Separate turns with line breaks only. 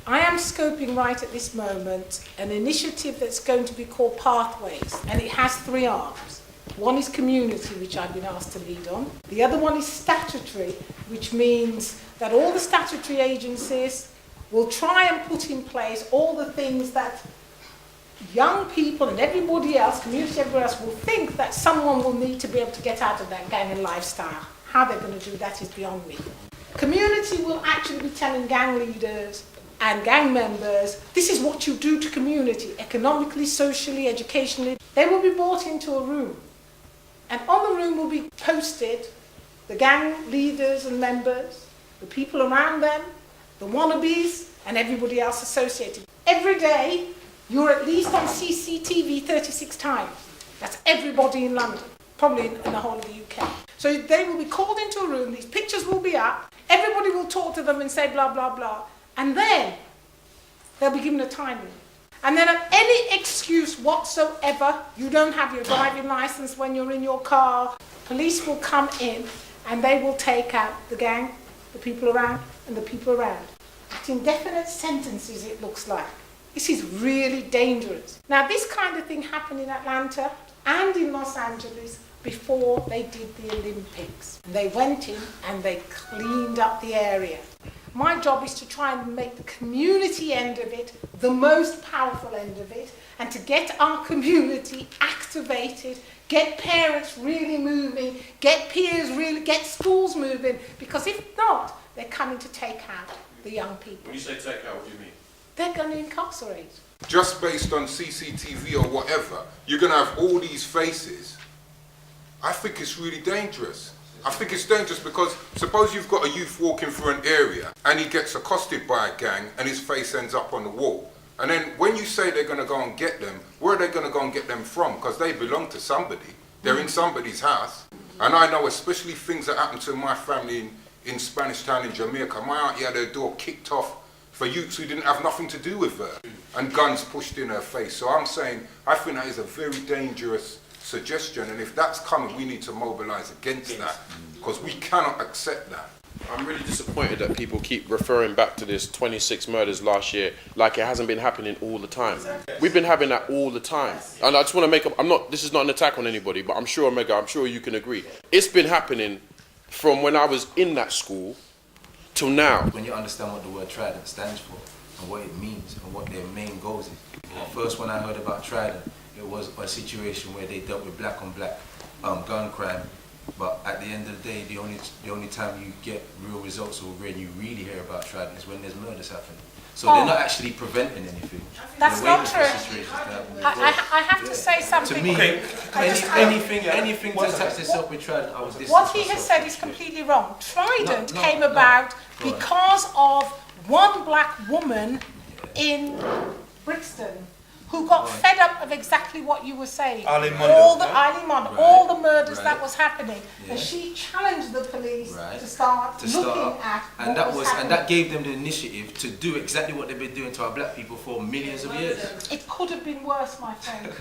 I am scoping right at this moment an initiative that's going to be called Pathways, and it has 3 arms. One is community, which I've been asked to lead on. The other one is statutory, which means that all the statutory agencies will try and put in place all the things that young people and everybody else, community, everybody else, will think that someone will need to be able to get out of that gang and lifestyle. How they're going to do that is beyond me. Community will actually be telling gang leaders and gang members, this is what you do to community, economically, socially, educationally. They will be brought into a room, and on the room will be posted the gang leaders and members, the people around them, the wannabes, and everybody else associated. Every day, you're at least on CCTV 36 times. That's everybody in London, probably in the whole of the UK. So they will be called into a room, these pictures will be up, everybody will talk to them and say blah, blah, blah, and then they'll be given a time limit. And then at any excuse whatsoever, you don't have your driving license when you're in your car, police will come in and they will take out the gang, the people around, and the people around. At indefinite sentences, it looks like. This is really dangerous. Now, this kind of thing happened in Atlanta and in Los Angeles before they did the Olympics. They went in and they cleaned up the area. My job is to try and make the community end of it the most powerful end of it, and to get our community activated, get parents really moving, get peers really, get schools moving, because if not, they're coming to take out the young people.
When you say take out, what do you mean?
They're going to incarcerate.
Just based on CCTV or whatever, you're going to have all these faces. I think it's really dangerous. I think it's dangerous because suppose you've got a youth walking through an area and he gets accosted by a gang and his face ends up on the wall. And then when you say they're going to go and get them, where are they going to go and get them from? Because they belong to somebody. They're in somebody's house. And I know especially things that happened to my family in Spanish Town in Jamaica. My auntie had her door kicked off for youths who didn't have nothing to do with her, and guns pushed in her face. So I'm saying, I think that is a very dangerous suggestion, and if that's coming, we need to mobilise against that, because we cannot accept that.
I'm really disappointed that people keep referring back to this 26 murders last year like it hasn't been happening all the time. We've been having that all the time. And I just want to make up, this is not an attack on anybody, but I'm sure, Mega, I'm sure you can agree. It's been happening from when I was in that school till now.
When you understand what the word Trident stands for and what it means and what their main goals is. First, when I heard about Trident, it was a situation where they dealt with black on black gun crime. But at the end of the day, the only time you get real results or when you really hear about Trident is when there's murders happening. So they're not actually preventing anything.
That's not true. I have to say something.
To me, anything to attach itself with Trident, I was listening.
What he has said is completely wrong. Trident came about because of one black woman in Brixton who got fed up of exactly what you were saying. All the murders that was happening. And she challenged the police to start looking at
and that gave them the initiative to do exactly what they've been doing to our black people for millions of years.
It could have been worse, my friend.